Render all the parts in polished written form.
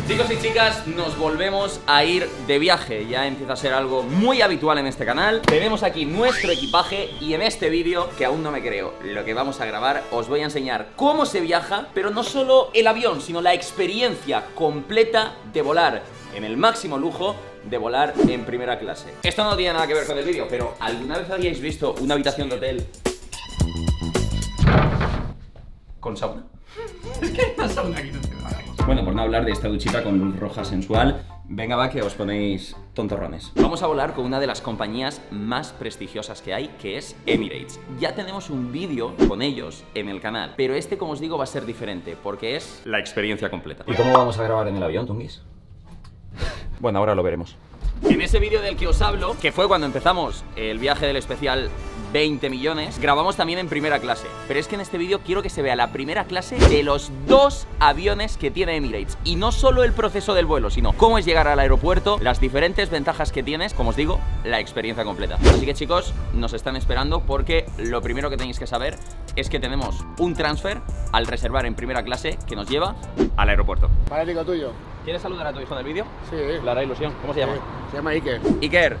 Chicos y chicas, nos volvemos a ir de viaje. Ya empieza a ser algo muy habitual en este canal. Tenemos aquí nuestro equipaje y en este vídeo, que aún no me creo lo que vamos a grabar, os voy a enseñar cómo se viaja, pero no solo el avión, sino la experiencia completa de volar en el máximo lujo de volar en primera clase. Esto no tiene nada que ver con el vídeo, pero ¿alguna vez habíais visto una habitación de hotel con sauna? Es que hay una sauna aquí, no te va. Bueno, por no hablar de esta duchita con luz roja sensual. Venga, va, que os ponéis tontorrones. Vamos a volar con una de las compañías más prestigiosas que hay, que es Emirates. Ya tenemos un vídeo con ellos en el canal, pero este, como os digo, va a ser diferente, porque es la experiencia completa. ¿Y cómo vamos a grabar en el avión, Tunguis? Bueno, ahora lo veremos. En ese vídeo del que os hablo, que fue cuando empezamos el viaje del especial 20 millones, grabamos también en primera clase. Pero es que en este vídeo quiero que se vea la primera clase de los dos aviones que tiene Emirates. Y no solo el proceso del vuelo, sino cómo es llegar al aeropuerto, las diferentes ventajas que tienes, como os digo, la experiencia completa. Así que, chicos, nos están esperando porque lo primero que tenéis que saber es que tenemos un transfer al reservar en primera clase que nos lleva al aeropuerto. Fanático tuyo. ¿Quieres saludar a tu hijo del vídeo? Sí. Le hará ilusión. ¿Cómo se llama? Se llama Iker. Iker,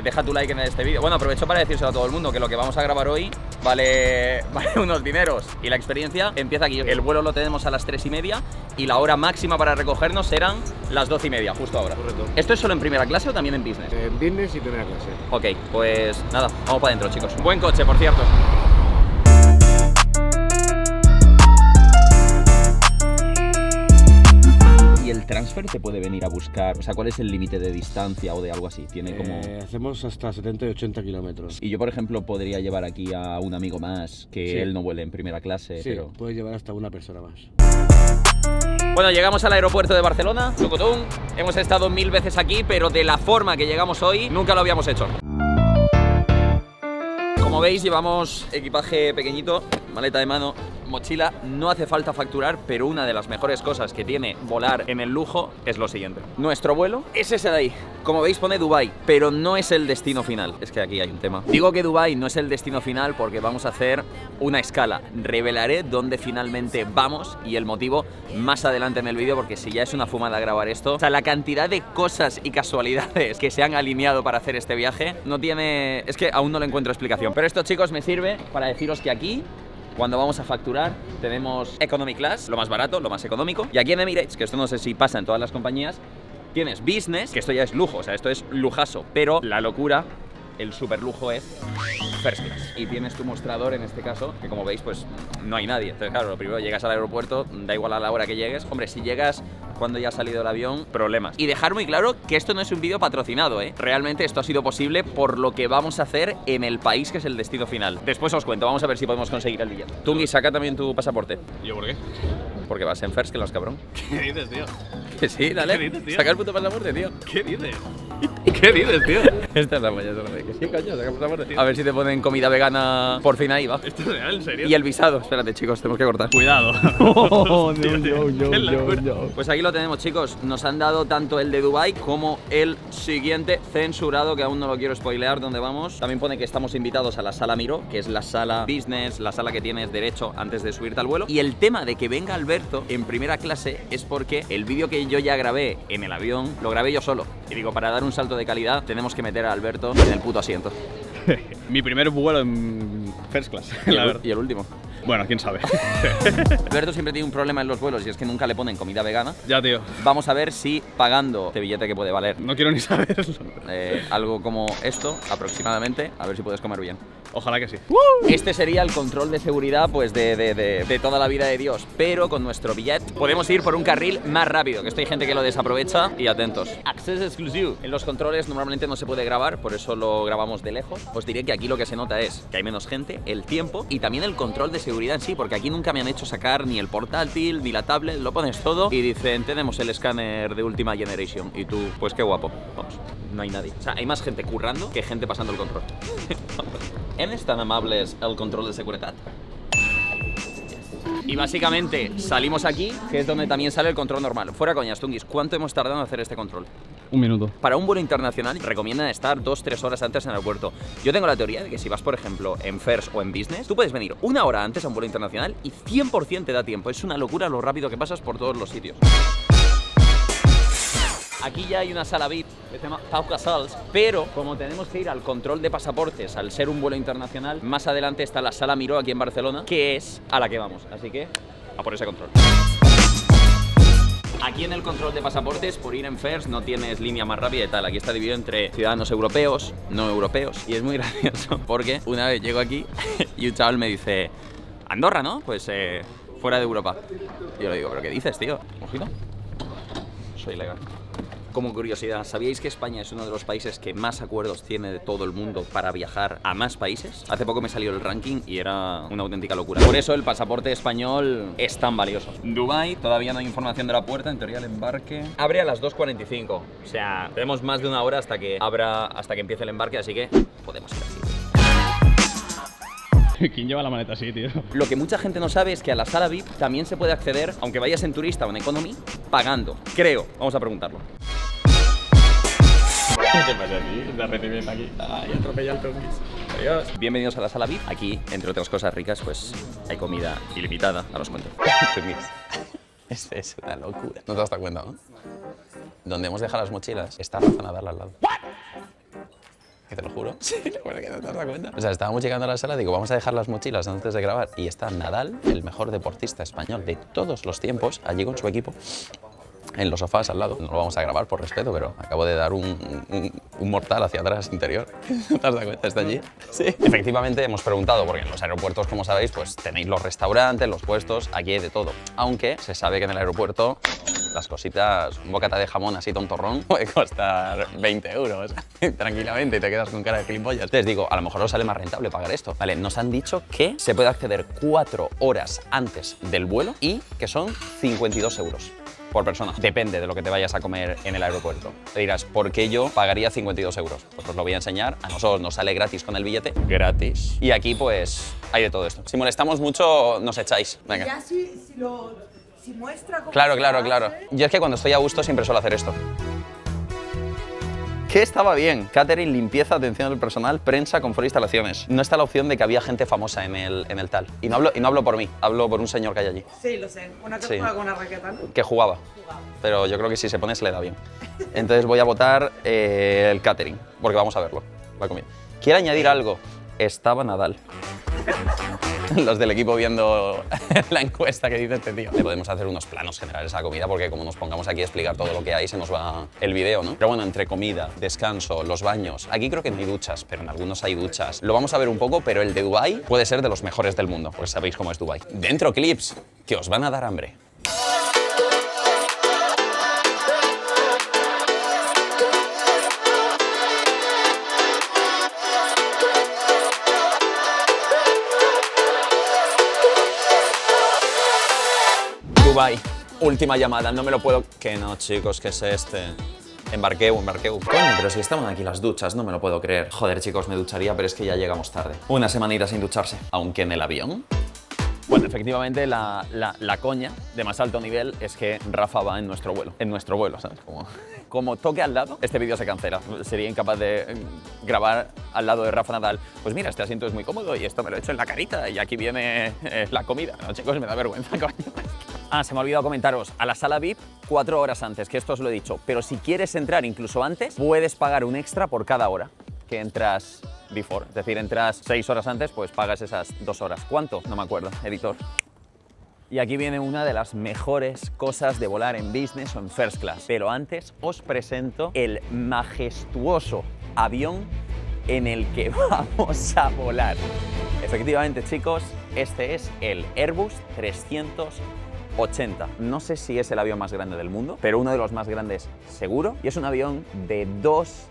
deja tu like en este vídeo. Bueno, aprovecho para decírselo a todo el mundo que lo que vamos a grabar hoy vale unos dineros. Y la experiencia empieza aquí. El vuelo lo tenemos a las 3:30 y la hora máxima para recogernos serán las 12:30, justo ahora. Correcto. ¿Esto es solo en primera clase o también en business? En business y primera clase. Ok, pues nada, vamos para adentro, chicos. Buen coche, por cierto. ¿Y el transfer te puede venir a buscar? O sea, ¿cuál es el límite de distancia o de algo así? Tiene como... Hacemos hasta 70 y 80 kilómetros. Y yo, por ejemplo, podría llevar aquí a un amigo más que Sí. él no vuele en primera clase, Sí, pero... puedes llevar hasta una persona más. Bueno, llegamos al aeropuerto de Barcelona, Tucutún. Hemos estado 1000 veces aquí, pero de la forma que llegamos hoy, nunca lo habíamos hecho. Como veis, llevamos equipaje pequeñito, maleta de mano, mochila. No hace falta facturar, pero una de las mejores cosas que tiene volar en el lujo es lo siguiente. Nuestro vuelo es ese de ahí. Como veis, pone Dubái, pero no es el destino final. Es que aquí hay un tema. Digo que Dubái no es el destino final porque vamos a hacer una escala. Revelaré dónde finalmente vamos y el motivo más adelante en el vídeo, porque si ya es una fumada grabar esto, o sea, la cantidad de cosas y casualidades que se han alineado para hacer este viaje no tiene... Es que aún no le encuentro explicación. Pero esto, chicos, me sirve para deciros que aquí, cuando vamos a facturar, tenemos Economy Class, lo más barato, lo más económico. Y aquí en Emirates, que esto no sé si pasa en todas las compañías, tienes Business, que esto ya es lujo, o sea, esto es lujazo. Pero la locura, el super lujo es First Class. Y tienes tu mostrador en este caso, que como veis, pues no hay nadie. Entonces, claro, lo primero, llegas al aeropuerto, da igual a la hora que llegues. Hombre, si llegas cuando ya ha salido el avión, problemas. Y dejar muy claro que esto no es un vídeo patrocinado, ¿eh? Realmente esto ha sido posible por lo que vamos a hacer en el país que es el destino final. Después os cuento, vamos a ver si podemos conseguir el billete. Tungi, saca también tu pasaporte. ¿Yo por qué? Porque vas en First Class, cabrón. ¿Qué dices, tío? Que sí, dale. ¿Qué dices, tío? Saca el puto pasaporte, tío. ¿Qué dices? ¿Qué dices, tío? Esta es la polla, eso no me... Que sí, coño, saca el pasaporte, tío. A ver si te ponen comida vegana por fin ahí, va. ¿Esto es real, en serio? Y el visado. Espérate, chicos, tenemos que cortar. Cuidado. Hostia, Qué locura. Pues aquí lo tenemos, chicos. Nos han dado tanto el de Dubai como el siguiente censurado, que aún no lo quiero spoilear, donde vamos. También pone que estamos invitados a la sala Miró, que es la sala business, la sala que tienes derecho antes de subirte al vuelo. Y el tema de que venga Alberto en primera clase es porque el vídeo que yo ya grabé en el avión, lo grabé yo solo. Y digo, para dar un salto de calidad, tenemos que meter a Alberto en el puto asiento. Mi primer vuelo en First Class, la verdad. Y el último. Bueno, quién sabe. Alberto siempre tiene un problema en los vuelos y es que nunca le ponen comida vegana. Ya, tío. Vamos a ver si pagando este billete que puede valer No quiero ni saberlo. algo como esto, aproximadamente, a ver si puedes comer bien. Ojalá que sí. Este sería el control de seguridad, pues de toda la vida de Dios. Pero con nuestro billete podemos ir por un carril más rápido, que esto hay gente que lo desaprovecha. Y atentos, acceso exclusivo. En los controles normalmente no se puede grabar, por eso lo grabamos de lejos. Os diré que aquí lo que se nota es que hay menos gente, el tiempo y también el control de seguridad en sí, porque aquí nunca me han hecho sacar ni el portátil ni la tablet, lo pones todo y dicen, tenemos el escáner de última generation. Y tú, pues qué guapo. Vamos, no hay nadie. O sea, hay más gente currando que gente pasando el control. ¿Es tan amables el control de seguridad? Y básicamente salimos aquí, que es donde también sale el control normal. Fuera coñas, Tunguis, ¿cuánto hemos tardado en hacer este control? Un minuto. Para un vuelo internacional recomiendan estar 2-3 horas antes en el aeropuerto. Yo tengo la teoría de que si vas, por ejemplo, en First o en Business, tú puedes venir 1 hora antes a un vuelo internacional y 100% te da tiempo. Es una locura lo rápido que pasas por todos los sitios. Aquí ya hay una sala VIP que se llama Pau Casals, pero como tenemos que ir al control de pasaportes al ser un vuelo internacional, más adelante está la sala Miró aquí en Barcelona, que es a la que vamos. Así que a por ese control. Aquí en el control de pasaportes, por ir en First, no tienes línea más rápida y tal. Aquí está dividido entre ciudadanos europeos, no europeos. Y es muy gracioso porque una vez llego aquí y un chaval me dice: Andorra, ¿no? Pues fuera de Europa. Y yo le digo: ¿pero qué dices, tío? ¿Ojito? Soy ilegal. Como curiosidad, ¿sabíais que España es uno de los países que más acuerdos tiene de todo el mundo para viajar a más países? Hace poco me salió el ranking y era una auténtica locura. Por eso el pasaporte español es tan valioso. Dubái, todavía no hay información de la puerta, en teoría el embarque abre a las 2:45. O sea, tenemos más de una hora hasta que empiece el embarque, así que podemos ir así. ¿Quién lleva la maleta así, tío? Lo que mucha gente no sabe es que a la sala VIP también se puede acceder, aunque vayas en turista o en economy, pagando. Creo. Vamos a preguntarlo. ¿Qué pasa aquí? La recibimiento aquí. Ay, atropella el tomis. Adiós. Bienvenidos a la sala VIP. Aquí, entre otras cosas ricas, pues hay comida ilimitada, a los cuentos. Este es una locura. No te has dado cuenta, ¿no? Donde hemos dejado las mochilas está Rafa Nadal al lado. Que te lo juro. Sí, la verdad que no te has dado cuenta. O sea, estábamos llegando a la sala, digo, vamos a dejar las mochilas antes de grabar. Y está Nadal, el mejor deportista español de todos los tiempos, allí con su equipo, en los sofás al lado. No lo vamos a grabar por respeto, pero acabo de dar un mortal hacia atrás interior. ¿No te has dado cuenta? ¿Está allí? Sí. Efectivamente hemos preguntado, porque en los aeropuertos, como sabéis, pues tenéis los restaurantes, los puestos, aquí hay de todo. Aunque se sabe que en el aeropuerto las cositas, un bocata de jamón así tontorrón puede costar 20 euros tranquilamente y te quedas con cara de gilipollas. Entonces digo, a lo mejor os sale más rentable pagar esto. Vale, nos han dicho que se puede acceder 4 horas antes del vuelo y que son 52 euros por persona. Depende de lo que te vayas a comer en el aeropuerto. Te dirás, ¿por qué yo pagaría 52 euros? Pues os lo voy a enseñar. A nosotros nos sale gratis con el billete. Gratis. Y aquí pues hay de todo esto. Si molestamos mucho, nos echáis. Venga. Ya si muestra cómo Claro, se claro, hace. claro. Yo es que cuando estoy a gusto siempre suelo hacer esto. ¿Qué estaba bien? Catering, limpieza, atención al personal, prensa, confort e instalaciones. No está la opción de que había gente famosa en el tal. Y no hablo por mí, hablo por un señor que hay allí, Sí, lo sé. Una que Sí. juega con una raqueta, ¿no? que jugaba. Pero yo creo que si se pone se le da bien. Entonces voy a votar el catering, porque vamos a verlo, la comida. ¿Quiere añadir algo? Estaba Nadal. Los del equipo viendo la encuesta que dice este tío. Le podemos hacer unos planos generales a la comida porque como nos pongamos aquí a explicar todo lo que hay se nos va el vídeo, ¿no? Pero bueno, entre comida, descanso, los baños. Aquí creo que no hay duchas, pero en algunos hay duchas. Lo vamos a ver un poco, pero el de Dubái puede ser de los mejores del mundo, porque sabéis cómo es Dubái. Dentro clips que os van a dar hambre. Dubái, última llamada, no me lo puedo... Que no, chicos, ¿qué es este? Embarqueu. Coño, pero si estaban aquí las duchas, no me lo puedo creer. Joder, chicos, me ducharía, pero es que ya llegamos tarde. Una semanita sin ducharse. Aunque en el avión... Bueno, efectivamente, la coña de más alto nivel es que Rafa va en nuestro vuelo, ¿sabes? Como toque al lado, este vídeo se cancela. Sería incapaz de grabar al lado de Rafa Nadal. Pues mira, este asiento es muy cómodo y esto me lo he hecho en la carita y aquí viene la comida. No, chicos, me da vergüenza, coño. Ah, se me ha olvidado comentaros, a la sala VIP 4 horas antes, que esto os lo he dicho, pero si quieres entrar incluso antes, puedes pagar un extra por cada hora que entras before, es decir, entras 6 horas antes, pues pagas esas 2 horas. ¿Cuánto? No me acuerdo, editor. Y aquí viene una de las mejores cosas de volar en business o en first class, pero antes os presento el majestuoso avión en el que vamos a volar. Efectivamente, chicos, este es el Airbus 380. No sé si es el avión más grande del mundo, pero uno de los más grandes seguro. Y es un avión de 2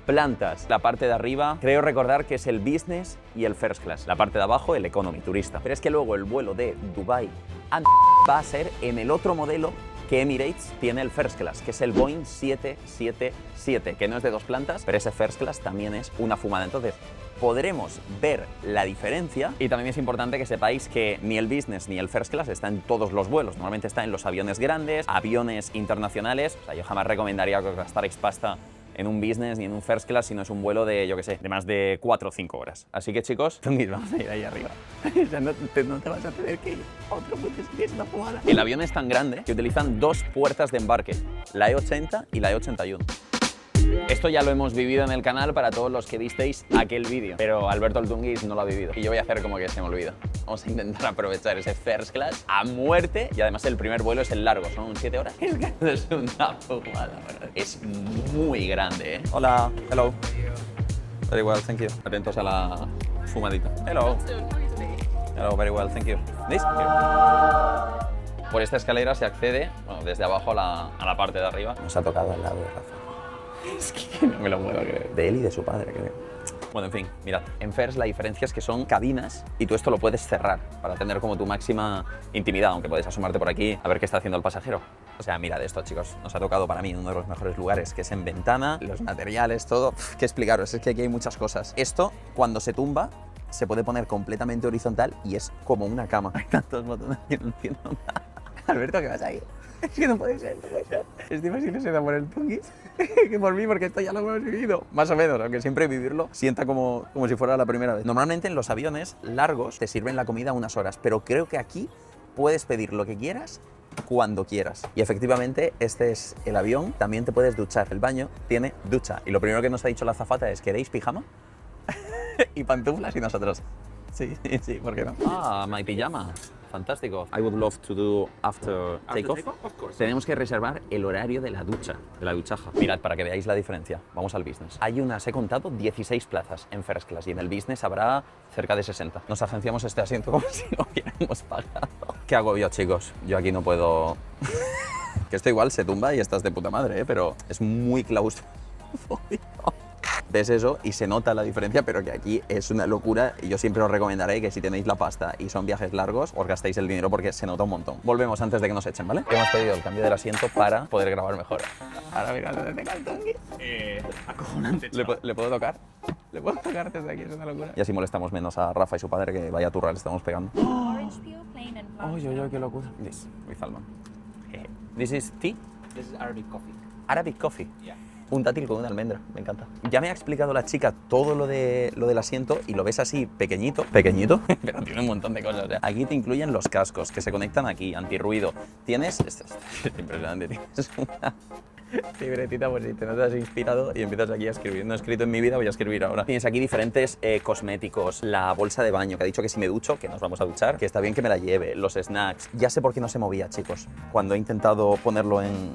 plantas. La parte de arriba, creo recordar que es el business y el first class. La parte de abajo, el economy, turista. Pero es que luego el vuelo de Dubái a va a ser en el otro modelo que Emirates tiene el first class, que es el Boeing 777, que no es de 2 plantas, pero ese first class también es una fumada. Entonces, podremos ver la diferencia y también es importante que sepáis que ni el business ni el first class está en todos los vuelos. Normalmente está en los aviones grandes, aviones internacionales. O sea, yo jamás recomendaría que os gastarais pasta en un business ni en un first class, sino es un vuelo de, yo qué sé, de más de 4 o 5 horas. Así que, chicos, vamos a ir ahí arriba. O sea, no te vas a tener que ir a otro puto sitio, es una fumada. El avión es tan grande que utilizan 2 puertas de embarque, la E80 y la E81. Esto ya lo hemos vivido en el canal para todos los que visteis aquel vídeo, pero Alberto el Tunguis no lo ha vivido y yo voy a hacer como que se me olvida. Vamos a intentar aprovechar ese first class a muerte y además el primer vuelo es el largo, son 7 horas. Es que es una fumada, ¿verdad? Es muy grande, ¿eh? Hola, hello. Very well, thank you. Atentos a la fumadita. Hello. Hello, very well, thank you. This? Here. Por esta escalera se accede, bueno, desde abajo a la parte de arriba. Nos ha tocado al lado de Rafa. Es que no me lo puedo creer. De él y de su padre, creo. Bueno, en fin, mirad. En First la diferencia es que son cabinas y tú esto lo puedes cerrar para tener como tu máxima intimidad, aunque puedes asomarte por aquí a ver qué está haciendo el pasajero. O sea, mirad esto, chicos. Nos ha tocado para mí uno de los mejores lugares, que es en ventana, los materiales, todo. ¿Qué explicaros? Es que aquí hay muchas cosas. Esto, cuando se tumba, se puede poner completamente horizontal y es como una cama. Hay tantos botones que no entiendo nada. Alberto, ¿qué vas a ir? Es que no puede ser, no puede ser. Es demasiado se da por el Tunguis que por mí, porque esto ya lo hemos vivido. Más o menos, aunque siempre vivirlo sienta como si fuera la primera vez. Normalmente en los aviones largos te sirven la comida unas horas, pero creo que aquí puedes pedir lo que quieras cuando quieras. Y efectivamente este es el avión, también te puedes duchar. El baño tiene ducha. Y lo primero que nos ha dicho la azafata es: ¿queréis pijama? Y pantuflas y nosotros. Sí, sí, ¿por qué no? Ah, my pijama. Fantástico. I would love to do after takeoff. Of course. Tenemos que reservar el horario de la ducha, de la duchaja. Mirad, para que veáis la diferencia. Vamos al business. Hay unas, he contado, 16 plazas en first class y en el business habrá cerca de 60. Nos agenciamos este asiento como si lo hubiéramos pagado. ¿Qué hago yo, chicos? Yo aquí no puedo... Que esto igual se tumba y estás de puta madre, ¿eh? Pero es muy claustrofóbico. Ves eso y se nota la diferencia, pero que aquí es una locura y yo siempre os recomendaré que si tenéis la pasta y son viajes largos, os gastéis el dinero porque se nota un montón. Volvemos antes de que nos echen, ¿vale? Hemos pedido el cambio del asiento para poder grabar mejor. Ahora mira, ¿dónde tengo el Tunguis? Acojonante, ¿Le puedo tocar? ¿Le puedo tocar desde aquí? Es una locura. Y así molestamos menos a Rafa y su padre, que vaya turra le estamos pegando. Orange peel, plain and black. ¡Ay, ay, ay, qué locura! This, with Salman. This is tea? This is Arabic coffee. Arabic coffee. Yeah. Un dátil con una almendra, me encanta. Ya me ha explicado la chica todo lo del asiento y lo ves así pequeñito, pero tiene un montón de cosas. Aquí te incluyen los cascos que se conectan aquí, antirruido. Tienes, esto es impresionante, tienes una libretita por si te notas inspirado y empiezas aquí a escribir. No he escrito en mi vida, voy a escribir ahora. Tienes aquí diferentes cosméticos, la bolsa de baño, que ha dicho que si me ducho, que nos vamos a duchar, que está bien que me la lleve, los snacks. Ya sé por qué no se movía, chicos, cuando he intentado ponerlo en...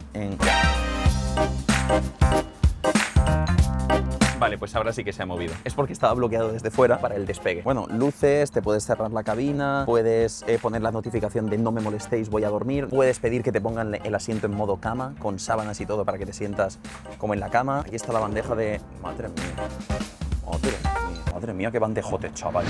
Vale, pues ahora sí que se ha movido. Es porque estaba bloqueado desde fuera para el despegue. Bueno, luces, te puedes cerrar la cabina, puedes poner la notificación de no me molestéis, voy a dormir, puedes pedir que te pongan el asiento en modo cama, con sábanas y todo para que te sientas como en la cama. Aquí está la bandeja de... Madre mía. Madre mía, qué bandejote, chaval.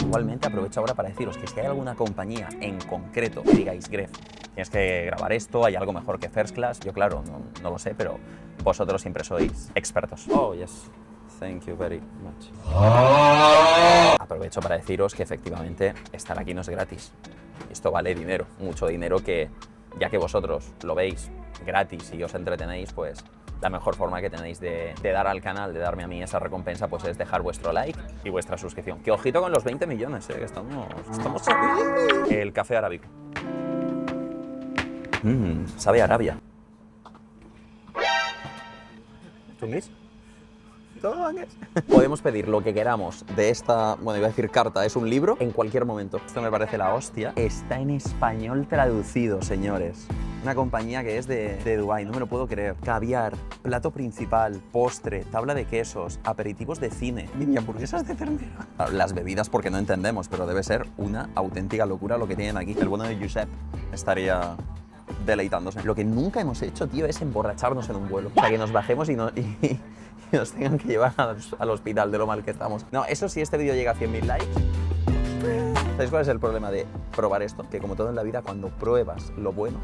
Igualmente aprovecho ahora para deciros que si hay alguna compañía en concreto que digáis, Gref, tienes que grabar esto, hay algo mejor que First Class, yo claro, no lo sé, pero vosotros siempre sois expertos. Oh, yes. Thank you very much. Aprovecho para deciros que efectivamente estar aquí no es gratis. Esto vale dinero, mucho dinero, que ya que vosotros lo veis gratis y os entretenéis, pues la mejor forma que tenéis de dar al canal, de darme a mí esa recompensa, pues es dejar vuestro like y vuestra suscripción. Que ojito con los 20 millones, que estamos... El café arábico. Sabe a Arabia. ¿Tunguis? ¿Todo bangues? Podemos pedir lo que queramos de esta, bueno, iba a decir carta, es un libro, en cualquier momento. Esto me parece la hostia. Está en español traducido, señores. Una compañía que es de Dubái, no me lo puedo creer. Caviar, plato principal, postre, tabla de quesos, aperitivos de cine, mini hamburguesas de ternera. Las bebidas porque no entendemos, pero debe ser una auténtica locura lo que tienen aquí. El bueno de Josep estaría deleitándose. Lo que nunca hemos hecho, tío, es emborracharnos en un vuelo. O sea, que nos bajemos y nos tengan que llevar al hospital de lo mal que estamos. No, eso sí, este vídeo llega a 100.000 likes. ¿Sabéis cuál es el problema de probar esto? Que como todo en la vida, cuando pruebas lo bueno...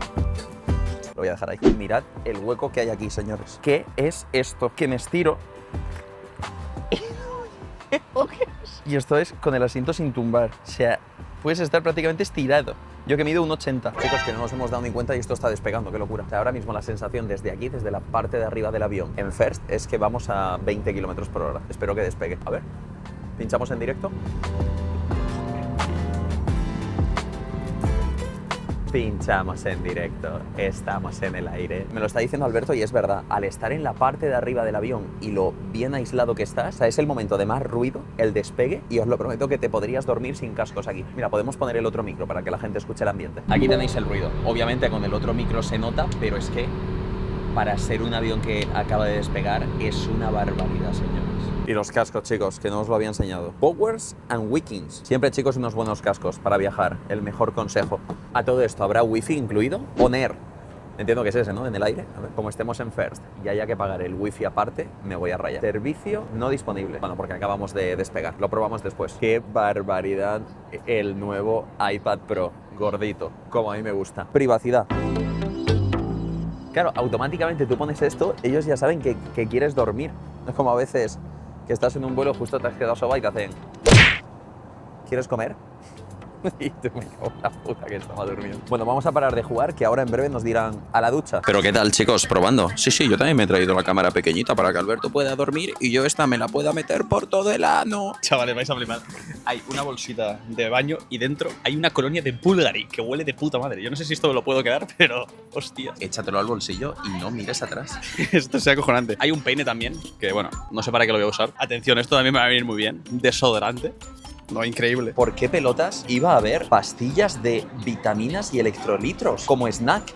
Lo voy a dejar ahí. Mirad el hueco que hay aquí, señores. ¿Qué es esto? Que me estiro. Y esto es con el asiento sin tumbar. O sea, puedes estar prácticamente estirado. Yo que mido 1,80. Chicos, que no nos hemos dado ni cuenta y esto está despegando, qué locura. O sea, ahora mismo la sensación desde aquí, desde la parte de arriba del avión en First, es que vamos a 20 km/h. Espero que despegue. A ver, pinchamos en directo. Pinchamos en directo, estamos en el aire. Me lo está diciendo Alberto y es verdad, al estar en la parte de arriba del avión y lo bien aislado que estás, o sea, es el momento de más ruido, el despegue, y os lo prometo que te podrías dormir sin cascos aquí. Mira, podemos poner el otro micro para que la gente escuche el ambiente. Aquí tenéis el ruido. Obviamente con el otro micro se nota, pero es que para ser un avión que acaba de despegar es una barbaridad, señores. Y los cascos, chicos, que no os lo había enseñado. Bowers and Wickings. Siempre, chicos, unos buenos cascos para viajar. El mejor consejo. A todo esto, ¿habrá wifi incluido? Poner. Entiendo que es ese, ¿no? En el aire. A ver, como estemos en First y haya que pagar el wifi aparte, me voy a rayar. Servicio no disponible. Bueno, porque acabamos de despegar. Lo probamos después. ¡Qué barbaridad! El nuevo iPad Pro. Gordito. Como a mí me gusta. Privacidad. Claro, automáticamente tú pones esto, ellos ya saben que quieres dormir. No es como a veces que estás en un vuelo, justo te has quedado soba y te hacen... ¿Quieres comer? Y tú me cago en la puta que estaba durmiendo. Bueno, vamos a parar de jugar, que ahora en breve nos dirán a la ducha. Pero ¿qué tal, chicos? ¿Probando? Sí, yo también me he traído la cámara pequeñita para que Alberto pueda dormir y yo esta me la pueda meter por todo el ano. Chavales, vais a flipar. Hay una bolsita de baño y dentro hay una colonia de Bulgari que huele de puta madre. Yo no sé si esto me lo puedo quedar, pero hostia. Échatelo al bolsillo y no mires atrás. Esto es acojonante. Hay un peine también, que bueno, no sé para qué lo voy a usar. Atención, esto también me va a venir muy bien. Desodorante. No, increíble. ¿Por qué pelotas iba a haber pastillas de vitaminas y electrolitos como snack?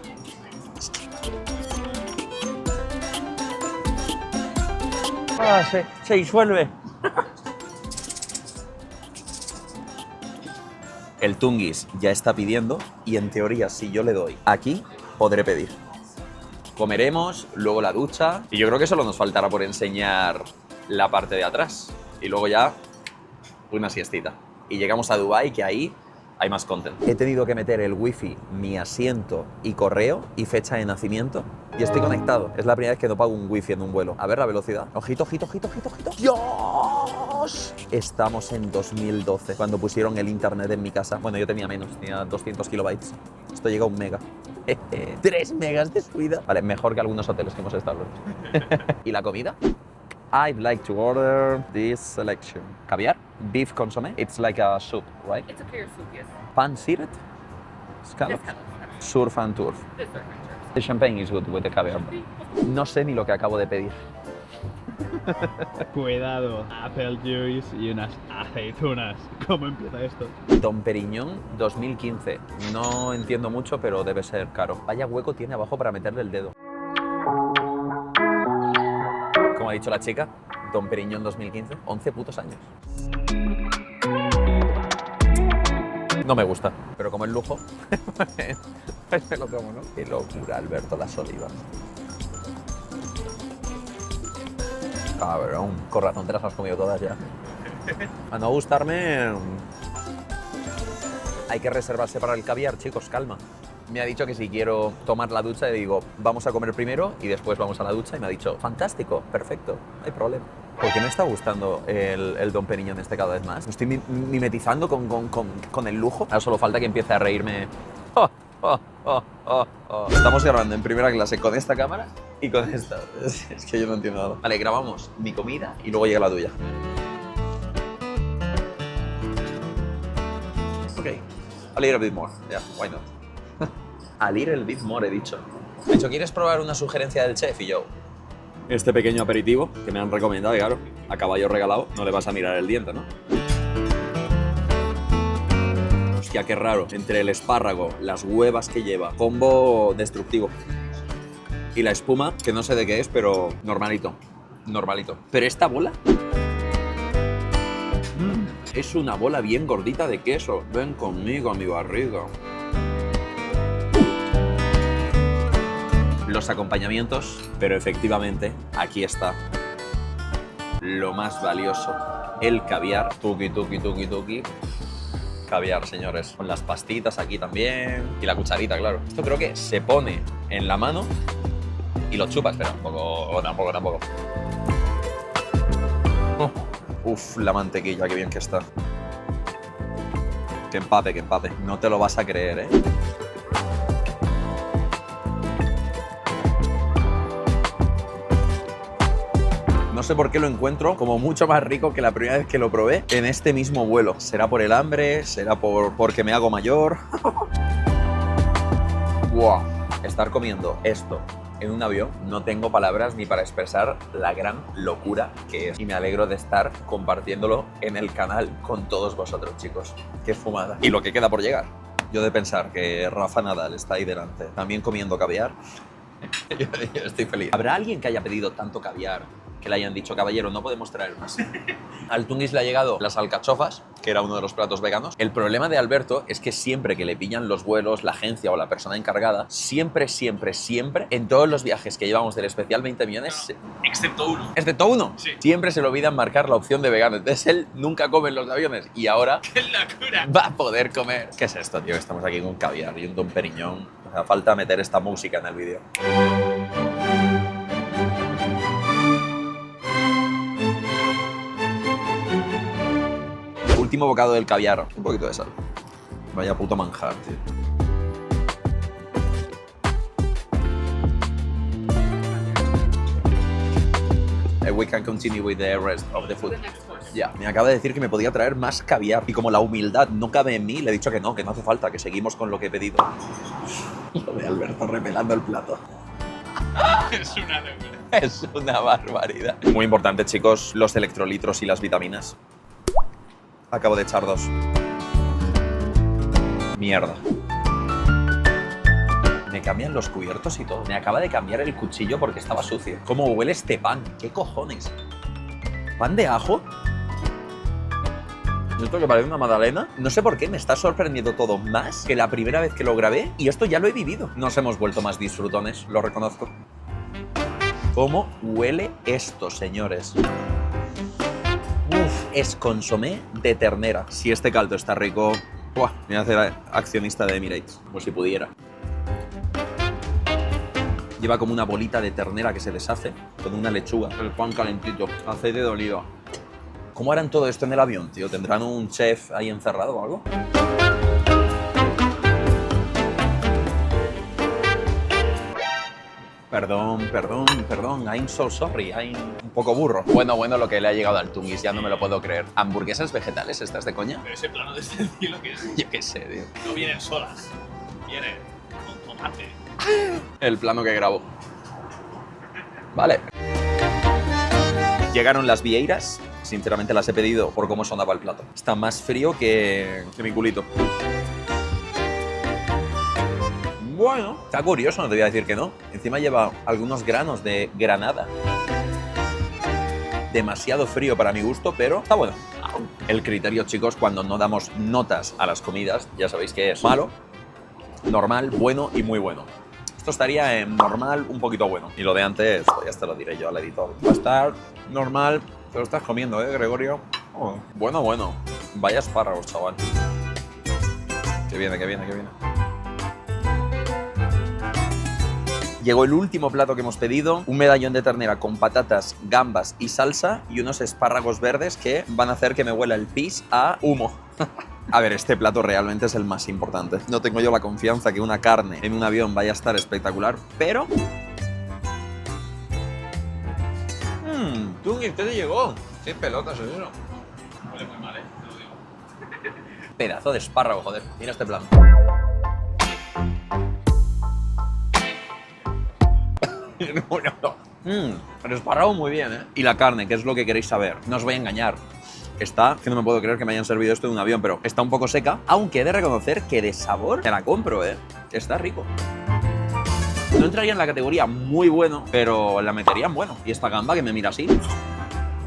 Ah, se disuelve. El Tungis ya está pidiendo y en teoría si yo le doy aquí, podré pedir. Comeremos, luego la ducha y yo creo que solo nos faltará por enseñar la parte de atrás. Y luego ya una siestita. Y llegamos a Dubái, que ahí hay más content. He tenido que meter el wifi, mi asiento y correo y fecha de nacimiento. Y estoy conectado. Es la primera vez que no pago un wifi en un vuelo. A ver la velocidad. Ojito, ojito, ojito, ojito, ojito. ¡Dios! Estamos en 2012, cuando pusieron el internet en mi casa. Bueno, yo tenía menos, tenía 200 kilobytes. Esto llega a 1 mega. 3 megas de subida. Vale, mejor que algunos hoteles que hemos estado. ¿Y la comida? I'd like to order this selection. Caviar, beef consommé. It's like a soup, right? It's a clear soup, yes. Pan seared, scallops, surf and turf. This surf and turf. The champagne is good with the caviar. No sé ni lo que acabo de pedir. Cuidado, apple juice y unas aceitunas. ¿Cómo empieza esto? Dom Perignon 2015. No entiendo mucho, pero debe ser caro. Vaya hueco tiene abajo para meterle el dedo. Como ha dicho la chica, Dom Perignon 2015, 11 putos años. No me gusta, pero como es lujo, pues me lo tomo, ¿no? Qué locura, Alberto, las olivas. Cabrón, con razón te las has comido todas ya. A no gustarme, hay que reservarse para el caviar, chicos, calma. Me ha dicho que si quiero tomar la ducha, le digo, vamos a comer primero y después vamos a la ducha. Y me ha dicho, fantástico, perfecto, no hay problema. ¿Por qué me está gustando el Dom Perignon este cada vez más? Me estoy mimetizando con el lujo. Ahora solo falta que empiece a reírme. Estamos grabando en primera clase con esta cámara y con esta. Es que yo no entiendo nada. Vale, grabamos mi comida y luego llega la tuya. Ok, a little bit more. Yeah, why not? A little bit more, he dicho. De hecho, ¿quieres probar una sugerencia del chef? Y yo, este pequeño aperitivo que me han recomendado, y claro, a caballo regalado no le vas a mirar el diente, ¿no? Hostia, qué raro. Entre el espárrago, las huevas que lleva, combo destructivo. Y la espuma, que no sé de qué es, pero normalito. Normalito. Pero esta bola es una bola bien gordita de queso. Ven conmigo a mi barriga. Los acompañamientos, pero efectivamente aquí está lo más valioso, el caviar. Tuki, tuki, tuki, tuki. Caviar, señores, con las pastitas aquí también y la cucharita, claro. Esto creo que se pone en la mano y lo chupas, pero tampoco. Uf, la mantequilla, qué bien que está. Que empape, que empape. No te lo vas a creer, ¿eh? No sé por qué lo encuentro como mucho más rico que la primera vez que lo probé en este mismo vuelo. ¿Será por el hambre? ¿Será porque me hago mayor? ¡Wow! Estar comiendo esto en un avión, no tengo palabras ni para expresar la gran locura que es. Y me alegro de estar compartiéndolo en el canal con todos vosotros, chicos. ¡Qué fumada! Y lo que queda por llegar. Yo de pensar que Rafa Nadal está ahí delante, también comiendo caviar, yo estoy feliz. ¿Habrá alguien que haya pedido tanto caviar que le hayan dicho, caballero, no podemos traer más? Al Tungis le ha llegado las alcachofas, que era uno de los platos veganos. El problema de Alberto es que siempre que le pillan los vuelos, la agencia o la persona encargada, siempre, en todos los viajes que llevamos del especial 20 millones... Excepto uno. ¿Excepto uno? Sí. Siempre se le olvidan marcar la opción de vegano. Entonces él nunca come en los aviones y ahora ¡Qué locura! va a poder comer. ¿Qué es esto, tío? Estamos aquí con caviar y un Don Periñón. O sea, falta meter esta música en el vídeo. Último bocado del caviar. Un poquito de sal. Vaya puto manjar, tío. We can continue with the rest of the food. Ya, me acaba de decir que me podía traer más caviar. Y como la humildad no cabe en mí, le he dicho que no hace falta, que seguimos con lo que he pedido. Lo de Alberto repelando el plato. Es una locura. Es una barbaridad. Muy importante, chicos, los electrolitos y las vitaminas. Acabo de echar 2. Mierda. Me cambian los cubiertos y todo. Me acaba de cambiar el cuchillo porque estaba sucio. ¿Cómo huele este pan? ¿Qué cojones? ¿Pan de ajo? Esto que parece una magdalena. No sé por qué me está sorprendiendo todo más que la primera vez que lo grabé. Y esto ya lo he vivido. Nos hemos vuelto más disfrutones, lo reconozco. ¿Cómo huele esto, señores? Uf, es consomé de ternera. Si este caldo está rico, ¡buah! Me voy a hacer accionista de Emirates, como si pudiera. Lleva como una bolita de ternera que se deshace con una lechuga. El pan calentito, aceite de oliva. ¿Cómo harán todo esto en el avión, tío? ¿Tendrán un chef ahí encerrado o algo? Perdón, I'm so sorry, I'm un poco burro. Bueno, lo que le ha llegado al Tungis, ya no me lo puedo creer. ¿Hamburguesas vegetales? ¿Estás de coña? Pero ese plano desde el cielo, ¿qué es? Yo qué sé, tío. No vienen solas. Vienen con tomate. El plano que grabo. Vale. Llegaron las vieiras. Sinceramente las he pedido por cómo sonaba el plato. Está más frío que mi culito. Bueno, está curioso, no te voy a decir que no. Encima lleva algunos granos de granada. Demasiado frío para mi gusto, pero está bueno. El criterio, chicos, cuando no damos notas a las comidas, ya sabéis que es malo, normal, bueno y muy bueno. Esto estaría en normal, un poquito bueno. Y lo de antes, pues ya te lo diré yo al editor. Va a estar normal, te lo estás comiendo, Gregorio? Oh, bueno. Vaya espárragos, chaval. Que viene. Llegó el último plato que hemos pedido, un medallón de ternera con patatas, gambas y salsa y unos espárragos verdes que van a hacer que me huela el pis a humo. A ver, este plato realmente es el más importante. No tengo yo la confianza que una carne en un avión vaya a estar espectacular, pero... Tungis, ¿qué te llegó? ¿Qué pelotas es eso? Huele muy mal, te lo digo. Pedazo de espárrago, joder. Mira este plano. El espárrago muy bien, ¿eh? Y la carne, que es lo que queréis saber. No os voy a engañar. Está, que no me puedo creer que me hayan servido esto en un avión, pero está un poco seca. Aunque he de reconocer que de sabor te la compro, ¿eh? Está rico. No entraría en la categoría muy bueno, pero la metería en bueno. Y esta gamba que me mira así,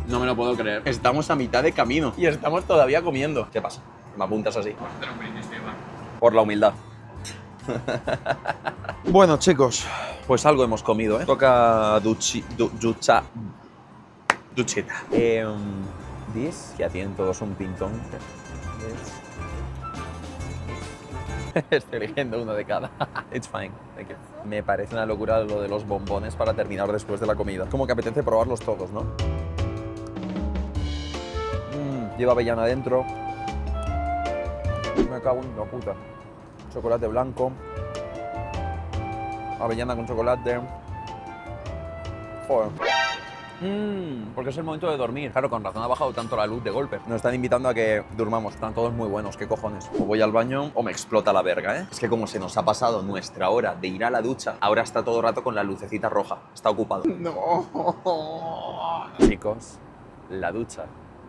no me lo puedo creer. Estamos a mitad de camino y estamos todavía comiendo. ¿Qué pasa? ¿Me apuntas así? Por la humildad. Bueno, chicos, pues algo hemos comido, ¿eh? Toca duchita. Ya tienen todos un pintón. Estoy eligiendo uno de cada. It's fine, thank you. Me parece una locura lo de los bombones para terminar después de la comida. Como que apetece probarlos todos, ¿no? Lleva avellana adentro. Me cago en la puta. Chocolate blanco. Avellana con chocolate. Joder. Porque es el momento de dormir. Claro, con razón ha bajado tanto la luz de golpe. Nos están invitando a que durmamos. Están todos muy buenos, qué cojones. O voy al baño o me explota la verga, ¿eh? Es que como se nos ha pasado nuestra hora de ir a la ducha, ahora está todo el rato con la lucecita roja. Está ocupado. No. Chicos, la ducha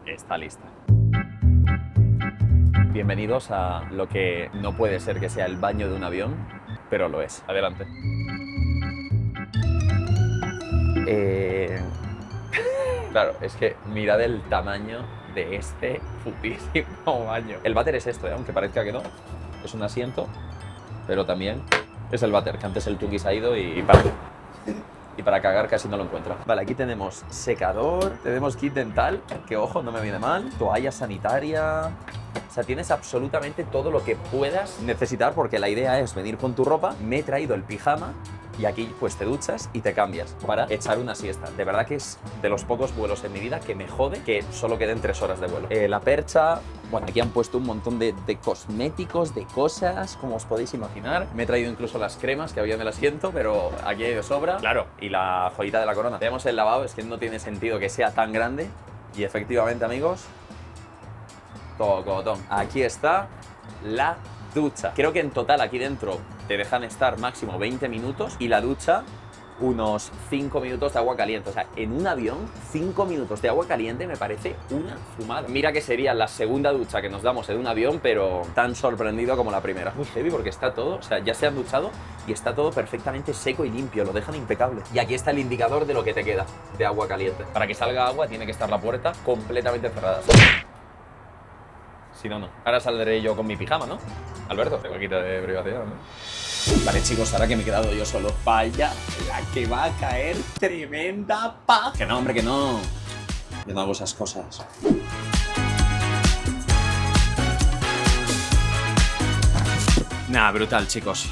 está lista. Bienvenidos a lo que no puede ser que sea el baño de un avión, pero lo es. Adelante. Claro, es que mirad el tamaño de este putísimo baño. El váter es esto, aunque parezca que no. Es un asiento, pero también es el váter, que antes el Tuki se ha ido y para cagar casi no lo encuentra. Vale, aquí tenemos secador, tenemos kit dental, que ojo, no me viene mal, toalla sanitaria. O sea, tienes absolutamente todo lo que puedas necesitar porque la idea es venir con tu ropa. Me he traído el pijama y aquí pues te duchas y te cambias para echar una siesta. De verdad que es de los pocos vuelos en mi vida que me jode que solo queden 3 horas de vuelo. La percha, bueno, aquí han puesto un montón de cosméticos, de cosas, como os podéis imaginar. Me he traído incluso las cremas que había en el asiento, pero aquí hay de sobra. Claro, y la joyita de la corona. Tenemos el lavabo, es que no tiene sentido que sea tan grande. Y efectivamente, amigos, tocotón. Aquí está la ducha. Creo que en total aquí dentro te dejan estar máximo 20 minutos y la ducha unos 5 minutos de agua caliente. O sea, en un avión, 5 minutos de agua caliente me parece una fumada. Mira que sería la segunda ducha que nos damos en un avión, pero tan sorprendido como la primera. Muy heavy porque está todo, o sea, ya se han duchado y está todo perfectamente seco y limpio, lo dejan impecable. Y aquí está el indicador de lo que te queda de agua caliente. Para que salga agua tiene que estar la puerta completamente cerrada. Si no, no. Ahora saldré yo con mi pijama, ¿no? Alberto, tengo que quitar de privacidad, ¿no? Vale, chicos, ahora que me he quedado yo solo, vaya la que va a caer tremenda paz. Que no, hombre, que no. Yo no hago esas cosas. Nah, brutal, chicos.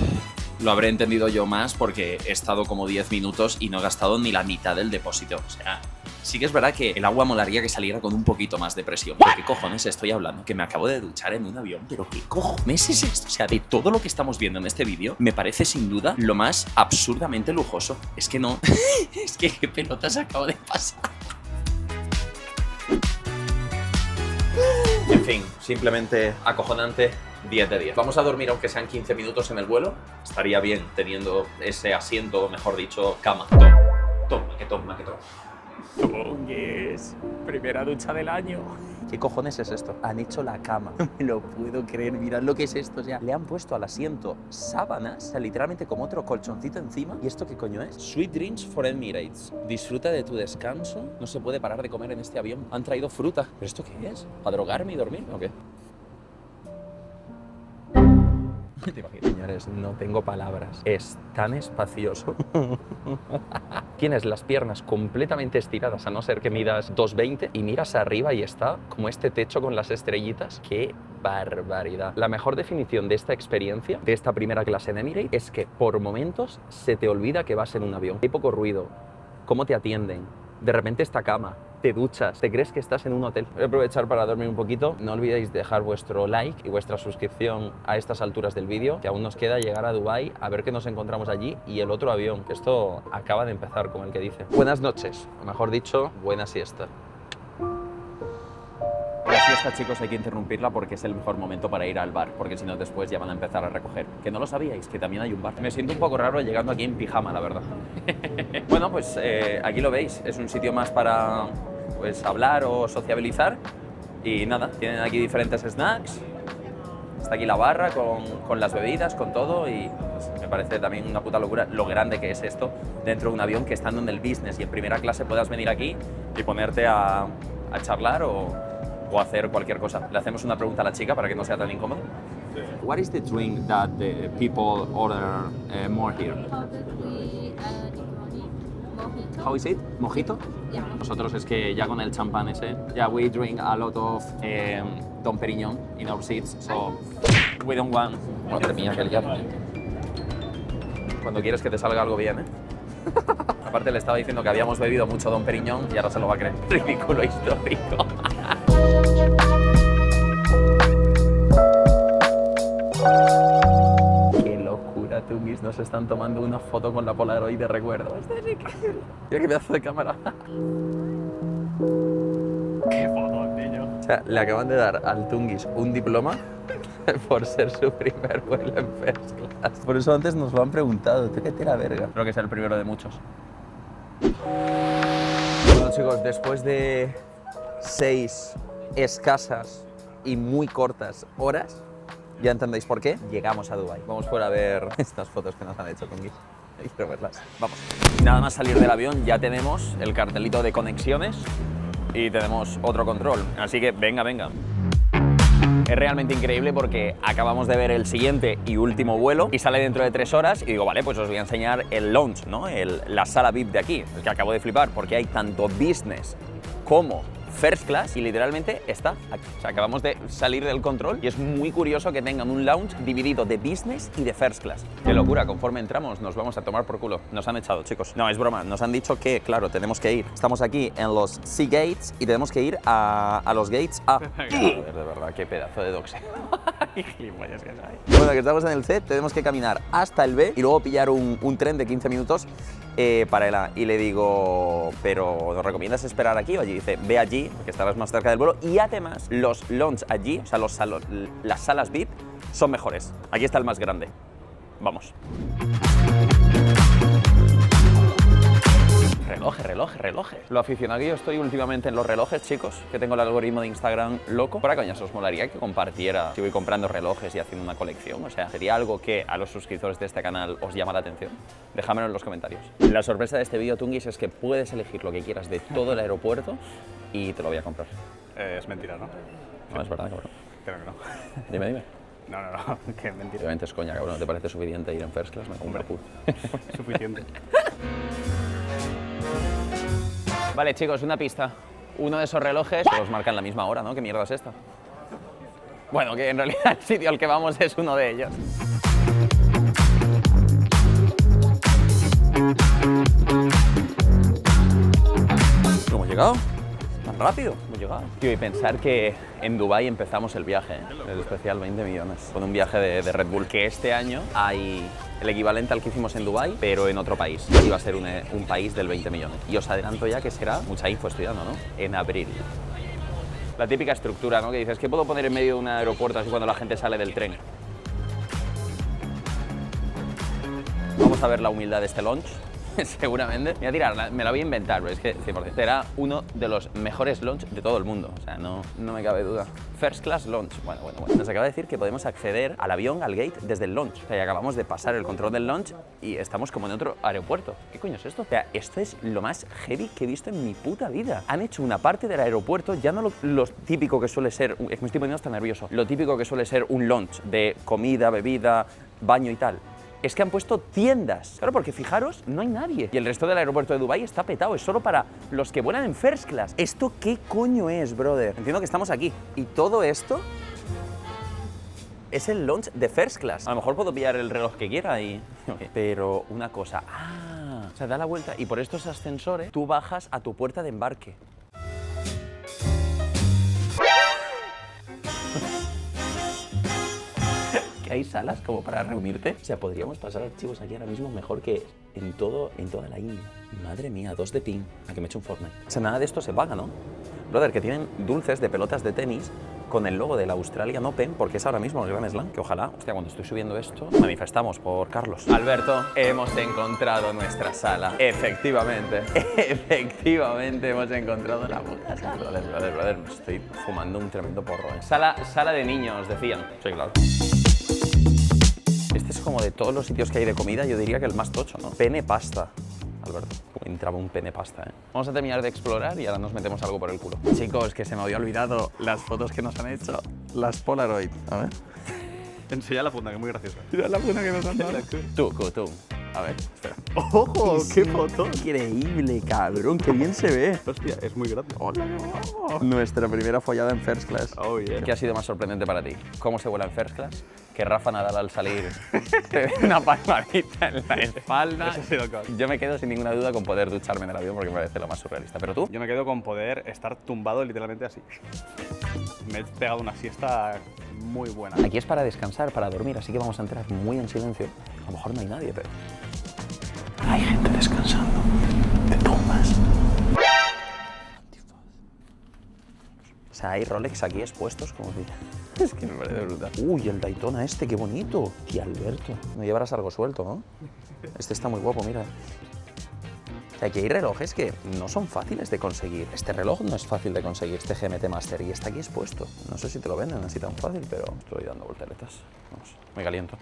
Lo habré entendido yo más porque he estado como 10 minutos y no he gastado ni la mitad del depósito. O sea, sí que es verdad que el agua molaría que saliera con un poquito más de presión. ¿Pero qué cojones estoy hablando? Que me acabo de duchar en un avión. ¿Pero qué cojones es esto? O sea, de todo lo que estamos viendo en este vídeo, me parece sin duda lo más absurdamente lujoso. Es que no... es que qué pelotas acabo de pasar. En fin, simplemente acojonante. 10 de 10. Vamos a dormir aunque sean 15 minutos en el vuelo. Estaría bien teniendo ese asiento, o mejor dicho, cama. Toma, que toma. Tongues, primera ducha del año. ¿Qué cojones es esto? Han hecho la cama. No me lo puedo creer. Mirad lo que es esto. O sea, le han puesto al asiento sábanas, o sea, literalmente como otro colchoncito encima. ¿Y esto qué coño es? Sweet Dreams for Emirates. Disfruta de tu descanso. No se puede parar de comer en este avión. Han traído fruta. ¿Pero esto qué es? ¿Para drogarme y dormir o qué? Señores, no tengo palabras. Es tan espacioso. Tienes las piernas completamente estiradas, a no ser que midas 2,20 y miras arriba y está como este techo con las estrellitas. ¡Qué barbaridad! La mejor definición de esta experiencia, de esta primera clase en Emirates, es que por momentos se te olvida que vas en un avión. Hay poco ruido. ¿Cómo te atienden? De repente esta cama. Te duchas, te crees que estás en un hotel. Voy a aprovechar para dormir un poquito. No olvidéis dejar vuestro like y vuestra suscripción a estas alturas del vídeo, que aún nos queda llegar a Dubái, a ver qué nos encontramos allí y el otro avión. Esto acaba de empezar, como el que dice. Buenas noches, o mejor dicho, buena siesta. La siesta, chicos, hay que interrumpirla porque es el mejor momento para ir al bar, porque si no después ya van a empezar a recoger. Que no lo sabíais, que también hay un bar. Me siento un poco raro llegando aquí en pijama, la verdad. Bueno, pues aquí lo veis, es un sitio más para pues hablar o sociabilizar. Y nada, tienen aquí diferentes snacks. Está aquí la barra con las bebidas, con todo, y pues, me parece también una puta locura lo grande que es esto dentro de un avión, que estando en el business y en primera clase puedas venir aquí y ponerte a charlar o hacer cualquier cosa. Le hacemos una pregunta a la chica para que no sea tan incómodo. What is the drink that the people order more here? How is it? ¿Mojito? Yeah. Nosotros es que ya con el champán ese, yeah, we drink a lot of Dom Perignon in our seats, so we don't want... Madre mía, qué liado. Cuando quieres que te salga algo bien, ¿eh? Aparte le estaba diciendo que habíamos bebido mucho Dom Perignon y ahora se lo va a creer. Ridículo histórico. Qué locura, Tunguis. Nos están tomando una foto con la Polaroid de recuerdo. Esto es increíble. Mira qué pedazo de cámara. Qué foto, niño. O sea, le acaban de dar al Tunguis un diploma por ser su primer vuelo en first class. Por eso antes nos lo han preguntado. ¿Tú qué te la verga? Espero que sea el primero de muchos. Bueno, chicos, después de 6 escasas y muy cortas horas, ya entendéis por qué, llegamos a Dubái. Vamos fuera a ver estas fotos que nos han hecho, Tunguis. Quiero verlas. Vamos. Nada más salir del avión ya tenemos el cartelito de conexiones y tenemos otro control. Así que venga, venga. Es realmente increíble porque acabamos de ver el siguiente y último vuelo y sale dentro de 3 horas y digo, vale, pues os voy a enseñar el lounge, ¿no? La sala VIP de aquí, el que acabo de flipar, porque hay tanto business como first class y literalmente está aquí. O sea, acabamos de salir del control y es muy curioso que tengan un lounge dividido de business y de first class. Qué locura, conforme entramos nos vamos a tomar por culo. Nos han echado, chicos. No, es broma, nos han dicho que, claro, tenemos que ir. Estamos aquí en los Sea Gates y tenemos que ir a los Gates A. Joder, de verdad, qué pedazo de doxeo. Bueno, que estamos en el C, tenemos que caminar hasta el B y luego pillar un tren de 15 minutos para el A. Y le digo, ¿pero nos recomiendas esperar aquí o allí? Dice, ve allí, porque estarás más cerca del vuelo. Y además, los lounge allí, o sea, las salas VIP, son mejores. Aquí está el más grande. Vamos. Relojes. Lo aficionado que yo estoy últimamente en los relojes, chicos, que tengo el algoritmo de Instagram loco. Para coñas, os molaría que compartiera si voy comprando relojes y haciendo una colección. O sea, sería algo que a los suscriptores de este canal os llama la atención. Déjamelo en los comentarios. La sorpresa de este vídeo, Tunguis, es que puedes elegir lo que quieras de todo el aeropuerto y te lo voy a comprar. Es mentira, ¿no? No, es verdad, cabrón. Creo que no. Dime. No, que es mentira. Obviamente es coña, cabrón. ¿No te parece suficiente ir en first class? Me compro el culo. Suficiente. Vale, chicos, una pista. Uno de esos relojes todos marcan la misma hora, ¿no? ¿Qué mierda es esta? Bueno, que en realidad el sitio al que vamos es uno de ellos. ¿Hemos llegado? ¿Tan rápido? Hemos llegado. Tío, y pensar que en Dubái empezamos el viaje, ¿eh? El especial 20 millones. Con un viaje de Red Bull. Que este año hay el equivalente al que hicimos en Dubái, pero en otro país. Iba a ser un país del 20 millones. Y os adelanto ya que será, mucha info estudiando, ¿no? En abril. La típica estructura, ¿no? Que dices, ¿qué puedo poner en medio de un aeropuerto así cuando la gente sale del tren? Vamos a ver la humildad de este launch. Seguramente. Me voy a tirar, me la voy a inventar, pero es que 100%. Será uno de los mejores launch de todo el mundo. O sea, no me cabe duda. First class launch. Bueno. Nos acaba de decir que podemos acceder al avión, al gate, desde el launch. O sea, y acabamos de pasar el control del launch y estamos como en otro aeropuerto. ¿Qué coño es esto? O sea, esto es lo más heavy que he visto en mi puta vida. Han hecho una parte del aeropuerto, ya no lo típico que suele ser, es que me estoy poniendo hasta nervioso, lo típico que suele ser un launch de comida, bebida, baño y tal. Es que han puesto tiendas. Claro, porque fijaros, no hay nadie. Y el resto del aeropuerto de Dubái está petado. Es solo para los que vuelan en first class. ¿Esto qué coño es, brother? Entiendo que estamos aquí. Y todo esto es el launch de first class. A lo mejor puedo pillar el reloj que quiera y... Pero una cosa... o sea, da la vuelta y por estos ascensores tú bajas a tu puerta de embarque. Hay salas como para reunirte. O sea, podríamos pasar archivos aquí ahora mismo mejor que en toda la India. Madre mía, 2 de ping. A que me eche un Fortnite. O sea, nada de esto se paga, ¿no? Brother, que tienen dulces de pelotas de tenis con el logo del Australian Open, porque es ahora mismo el Grand Slam, que ojalá, hostia, cuando estoy subiendo esto, manifestamos por Carlos. Alberto, hemos encontrado nuestra sala. Efectivamente hemos encontrado la puta sala. Brother, me estoy fumando un tremendo porro, ¿eh? Sala de niños, decían. Sí, claro. Este es como de todos los sitios que hay de comida, yo diría que el más tocho, ¿no? Pene pasta. Alberto, entraba un pene pasta, ¿eh? Vamos a terminar de explorar y ahora nos metemos algo por el culo. Chicos, que se me había olvidado las fotos que nos han hecho. Las Polaroid. A ver. Enseña la funda, que es muy graciosa. Mira la funda que nos han dado. Tú. A ver, espera. ¡Ojo! ¡Qué foto! Increíble, cabrón. Qué bien se ve. Hostia, es muy grande. Hola, guapo. Nuestra primera follada en first class. Oh, yeah. ¿Qué ha sido más sorprendente para ti? ¿Cómo se vuela en first class? que Rafa Nadal al salir te dé una palmadita en la espalda. Eso ha sido claro. Yo me quedo sin ninguna duda con poder ducharme en el avión porque me parece lo más surrealista. ¿Pero tú? Yo me quedo con poder estar tumbado literalmente así. Me he pegado una siesta muy buena. Aquí es para descansar, para dormir, así que vamos a entrar muy en silencio. A lo mejor no hay nadie, pero... Hay gente descansando. Te tumbas. O sea, hay Rolex aquí expuestos como si... Es que me parece brutal. Uy, el Daytona este, qué bonito. Tía Alberto. No llevarás algo suelto, ¿no? Este está muy guapo, mira. O sea, aquí hay relojes que no son fáciles de conseguir. Este reloj no es fácil de conseguir, este GMT Master, y está aquí expuesto. No sé si te lo venden así tan fácil, pero estoy dando volteretas. Vamos, me caliento.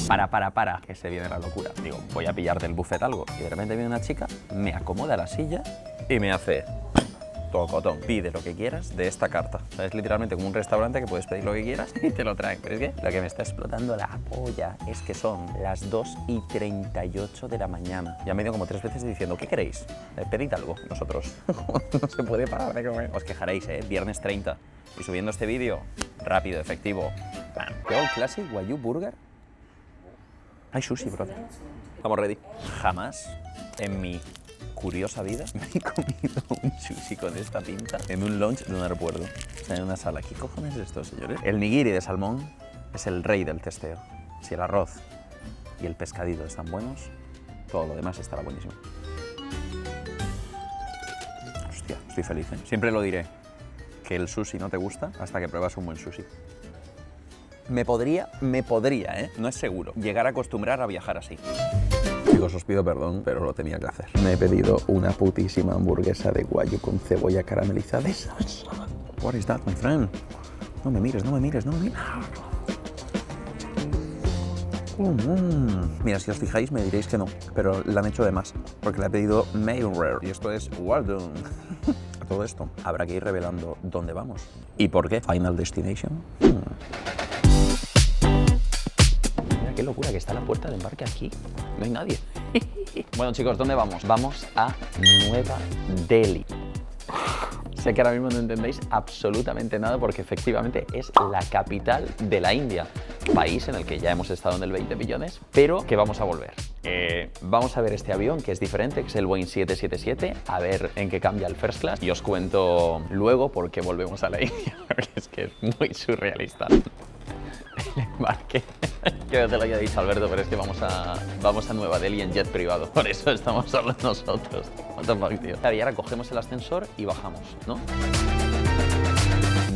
Para, que se viene la locura. Digo, voy a pillarte el buffet algo. Y de repente viene una chica, me acomoda la silla y me hace... Tocotón. Pide lo que quieras de esta carta. O sea, es literalmente como un restaurante que puedes pedir lo que quieras y te lo traen. Pero es que lo que me está explotando la polla es que son las 2:38 de la mañana. Ya me he ido como 3 veces diciendo, ¿qué queréis? Pedid algo. Nosotros no se puede parar de comer. Os quejaréis, viernes 30. Y subiendo este vídeo, rápido, efectivo. ¡Pam! The All Classic Wagyu Burger. Hay sushi, bro. Estamos ready. Jamás en mi curiosa vida me he comido un sushi con esta pinta en un lounge de un aeropuerto. O sea, en una sala. ¿Qué cojones es esto, señores? El nigiri de salmón es el rey del testeo. Si el arroz y el pescadito están buenos, todo lo demás estará buenísimo. Hostia, estoy feliz, ¿eh? Siempre lo diré, que el sushi no te gusta hasta que pruebas un buen sushi. Me podría, no es seguro, llegar a acostumbrar a viajar así. Chicos, os pido perdón, pero lo tenía que hacer. Me he pedido una putísima hamburguesa de guayu con cebolla caramelizada. What is that, my friend? No me mires, no me mires, no me mires. Mira, si os fijáis me diréis que no, pero la han hecho de más, porque le he pedido medium rare y esto es well done. A todo esto habrá que ir revelando dónde vamos y por qué. Final Destination. Qué locura que está la puerta de embarque aquí. No hay nadie. Bueno, chicos, ¿dónde vamos? Vamos a Nueva Delhi. Sé que ahora mismo no entendéis absolutamente nada porque efectivamente es la capital de la India. País en el que ya hemos estado en el 20 millones, pero que vamos a volver. Vamos a ver este avión que es diferente, que es el Boeing 777, a ver en qué cambia el First Class y os cuento luego por qué volvemos a la India, porque es que es muy surrealista. El embarque. Que no te lo haya dicho, Alberto, pero es que vamos a Nueva Delhi en jet privado. Por eso estamos solo nosotros. What the fuck, tío. Y ahora cogemos el ascensor y bajamos, ¿no?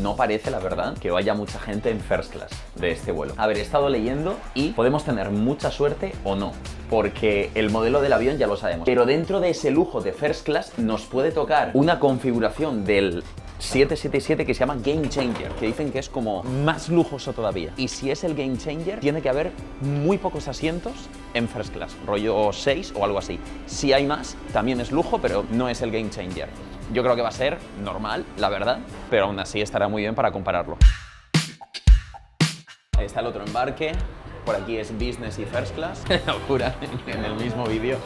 No parece, la verdad, que vaya mucha gente en First Class de este vuelo. A ver, he estado leyendo y podemos tener mucha suerte o no, porque el modelo del avión ya lo sabemos. Pero dentro de ese lujo de First Class nos puede tocar una configuración del 777 que se llama Game Changer, que dicen que es como más lujoso todavía. Y si es el Game Changer, tiene que haber muy pocos asientos en First Class, rollo 6 o algo así. Si hay más, también es lujo, pero no es el Game Changer. Yo creo que va a ser normal, la verdad, pero aún así estará muy bien para compararlo. Ahí está el otro embarque. Por aquí es Business y First Class. ¡Qué locura! En el mismo vídeo,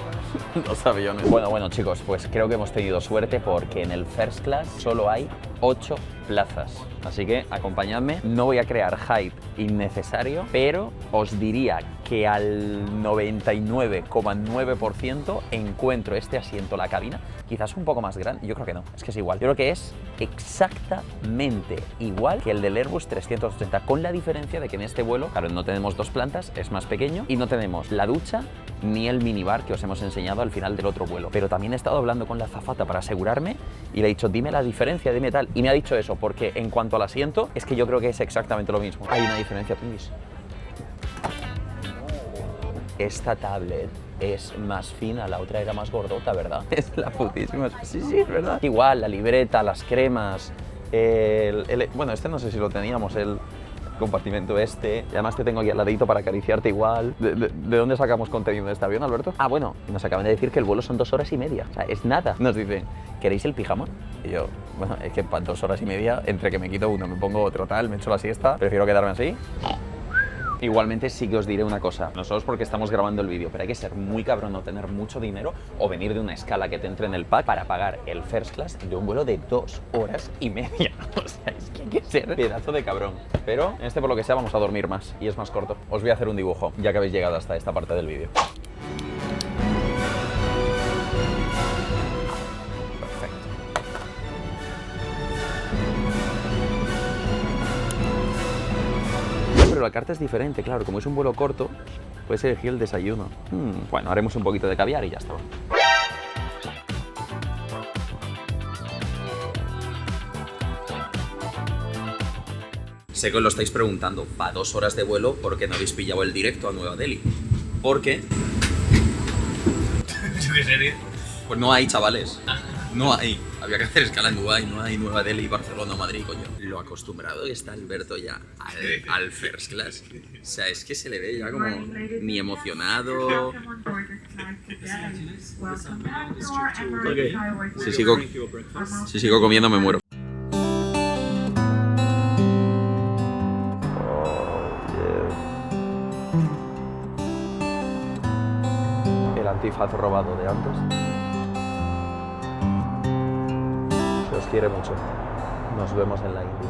dos aviones. Bueno, chicos, pues creo que hemos tenido suerte porque en el First Class solo hay 8 plazas. Así que acompañadme. No voy a crear hype innecesario, pero os diría que al 99,9% encuentro este asiento, la cabina, quizás un poco más grande. Yo creo que no, es que es igual. Yo creo que es exactamente igual que el del Airbus 380, con la diferencia de que en este vuelo, claro, no tenemos 2 plantas, es más pequeño y no tenemos la ducha ni el minibar que os hemos enseñado al final del otro vuelo. Pero también he estado hablando con la azafata para asegurarme y le he dicho, dime la diferencia, dime tal. Y me ha dicho eso, porque en cuanto al asiento, es que yo creo que es exactamente lo mismo. Hay una diferencia, Twinkies. Esta tablet es más fina, la otra era más gordota, ¿verdad? Es la putísima. Sí, es verdad. Igual, la libreta, las cremas, bueno, este no sé si lo teníamos, el compartimento este. Y además te tengo aquí al ladito para acariciarte igual. ¿De dónde sacamos contenido de este avión, Alberto? Ah, bueno, nos acaban de decir que el vuelo son 2 horas y media. O sea, es nada. Nos dicen, ¿queréis el pijama? Y yo, bueno, es que para 2 horas y media, entre que me quito uno, me pongo otro tal, me echo la siesta, prefiero quedarme así. Igualmente sí que os diré una cosa, nosotros porque estamos grabando el vídeo, pero hay que ser muy cabrón, no tener mucho dinero o venir de una escala que te entre en el pack para pagar el first class de un vuelo de 2 horas y media. O sea, es que hay que ser pedazo de cabrón. Pero en este, por lo que sea, vamos a dormir más y es más corto. Os voy a hacer un dibujo, ya que habéis llegado hasta esta parte del vídeo. Pero la carta es diferente, claro, como es un vuelo corto, puedes elegir el desayuno. Bueno, haremos un poquito de caviar y ya está. Sé que os lo estáis preguntando, va 2 horas de vuelo, ¿por qué no habéis pillado el directo a Nueva Delhi? Porque... Pues no hay, chavales. No hay. Había que hacer escala en Dubái, no hay Nueva Delhi, Barcelona, Madrid, coño. Lo acostumbrado que está Alberto ya al first class. O sea, es que se le ve ya como ni emocionado. Si sigo comiendo me muero. El antifaz robado de antes. Se os quiere mucho. Nos vemos en la India.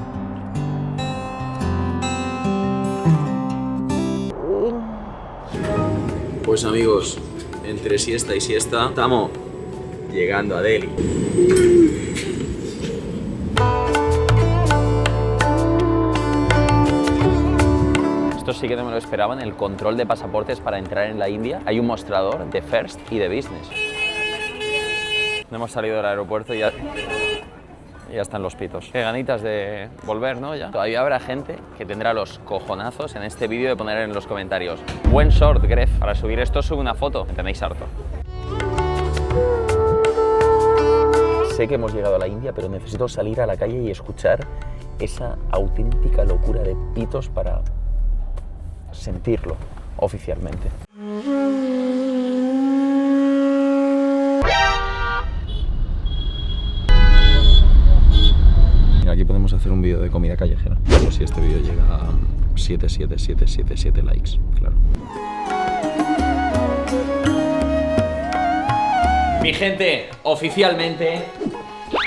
Pues amigos, entre siesta y siesta, estamos llegando a Delhi. Esto sí que no me lo esperaba. En el control de pasaportes para entrar en la India hay un mostrador de First y de Business. No hemos salido del aeropuerto y ya están los pitos. Qué ganitas de volver, ¿no? Ya. Todavía habrá gente que tendrá los cojonazos en este vídeo de poner en los comentarios: buen short, Gref. Para subir esto sube una foto. Me tenéis harto. Sé que hemos llegado a la India, pero necesito salir a la calle y escuchar esa auténtica locura de pitos para sentirlo oficialmente. Aquí podemos hacer un vídeo de comida callejera, por si este vídeo llega a 77777 likes, claro. Mi gente, oficialmente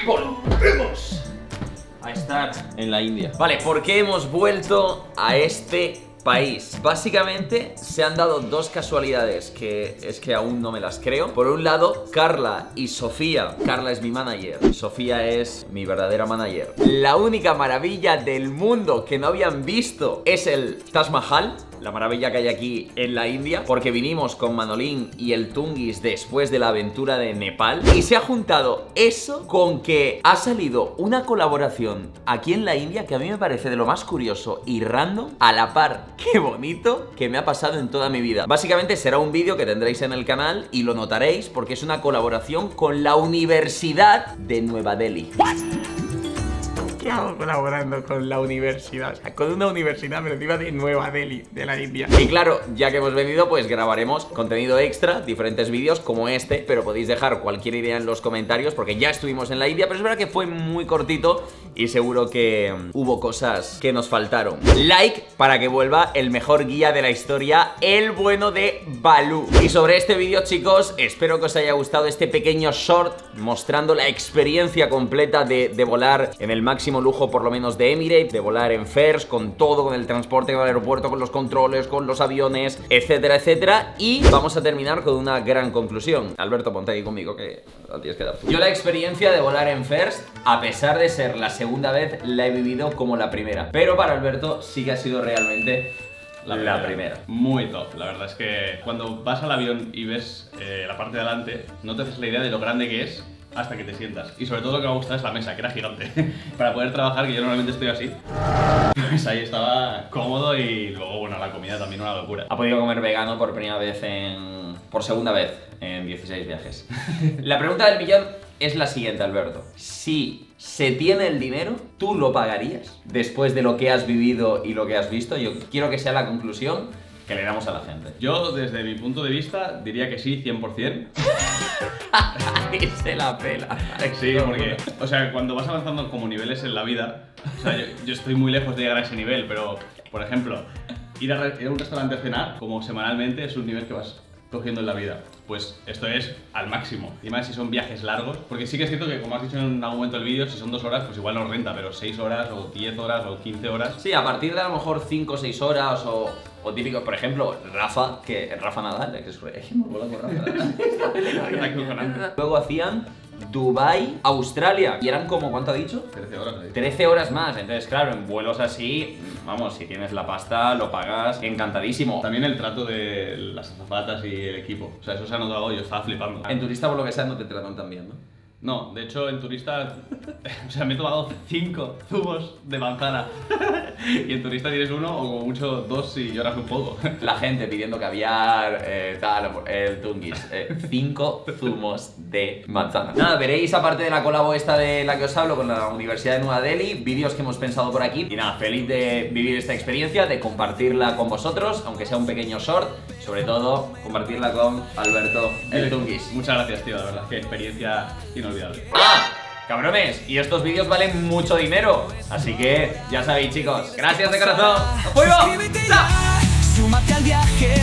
volvemos a estar en la India. Vale, ¿por qué hemos vuelto a este país? Básicamente se han dado dos casualidades que es que aún no me las creo. Por un lado, Carla y Sofía. Carla es mi manager, Sofía es mi verdadera manager. La única maravilla del mundo que no habían visto es el Taj Mahal, la maravilla que hay aquí en la India, porque vinimos con Manolín y el Tungis después de la aventura de Nepal, y se ha juntado eso con que ha salido una colaboración aquí en la India que a mí me parece de lo más curioso y random, a la par, qué bonito, que me ha pasado en toda mi vida. Básicamente será un vídeo que tendréis en el canal y lo notaréis porque es una colaboración con la Universidad de Nueva Delhi. ¿Qué hago colaborando con la universidad? O sea, con una universidad, pero encima de Nueva Delhi, de la India. Y claro, ya que hemos venido, pues grabaremos contenido extra, diferentes vídeos como este, pero podéis dejar cualquier idea en los comentarios porque ya estuvimos en la India, pero es verdad que fue muy cortito y seguro que hubo cosas que nos faltaron. Like para que vuelva el mejor guía de la historia, el bueno de Balú. Y sobre este vídeo, chicos, espero que os haya gustado este pequeño short mostrando la experiencia completa de volar en el máximo lujo, por lo menos de Emirates, de volar en First, con todo, con el transporte, con el aeropuerto, con los controles, con los aviones, etcétera, etcétera. Y vamos a terminar con una gran conclusión. Alberto, ponte aquí conmigo que la tienes que dar tú. Yo la experiencia de volar en First, a pesar de ser la segunda vez, la he vivido como la primera. Pero para Alberto sí que ha sido realmente la primera. Muy top, la verdad es que cuando vas al avión y ves la parte de adelante, no te haces la idea de lo grande que es hasta que te sientas. Y sobre todo lo que me ha gustado es la mesa, que era gigante. Para poder trabajar, que yo normalmente estoy así, pues ahí estaba cómodo. Y luego, bueno, la comida también una locura. Ha podido comer vegano por primera vez por segunda vez en 16 viajes. La pregunta del millón es la siguiente, Alberto. Si se tiene el dinero, ¿tú lo pagarías? Después de lo que has vivido y lo que has visto, yo quiero que sea la conclusión que le damos a la gente. Yo, desde mi punto de vista, diría que sí, 100%. Y se la pela. Sí, porque, o sea, cuando vas avanzando como niveles en la vida, o sea, yo estoy muy lejos de llegar a ese nivel, pero, por ejemplo, ir a un restaurante a cenar, como semanalmente, es un nivel que vas cogiendo en la vida. Pues esto es al máximo. Y más si son viajes largos, porque sí que es cierto que, como has dicho en algún momento del vídeo, si son 2 horas, pues igual no renta, pero 6 horas o 10 horas o 15 horas. Sí, a partir de a lo mejor 5 o 6 horas o típicos, por ejemplo, Rafa Nadal, que es luego hacían Dubai, Australia, y eran como, ¿cuánto ha dicho? 13 horas. 13 horas más, entonces claro, en vuelos así, vamos, si tienes la pasta, lo pagas encantadísimo. También el trato de las azafatas y el equipo, o sea, eso se ha notado, yo estaba flipando. En turista, por lo que sea, no te tratan tan bien, ¿no? No, de hecho en turista, o sea, me he tomado 5 zumos de manzana y en turista tienes 1 o como mucho 2 si lloras un poco. La gente pidiendo caviar, el Tungis, 5 zumos de manzana. Nada, veréis aparte de la colabo esta de la que os hablo con la Universidad de Nueva Delhi, vídeos que hemos pensado por aquí. Y nada, feliz de vivir esta experiencia, de compartirla con vosotros, aunque sea un pequeño short, sobre todo compartirla con Alberto, el Tungis. Muchas gracias, tío, la verdad, qué experiencia inolvidable. ¡Ah! Cabrones, y estos vídeos valen mucho dinero, así que ya sabéis, chicos, gracias de corazón. ¡Fuego! Súmate al viaje.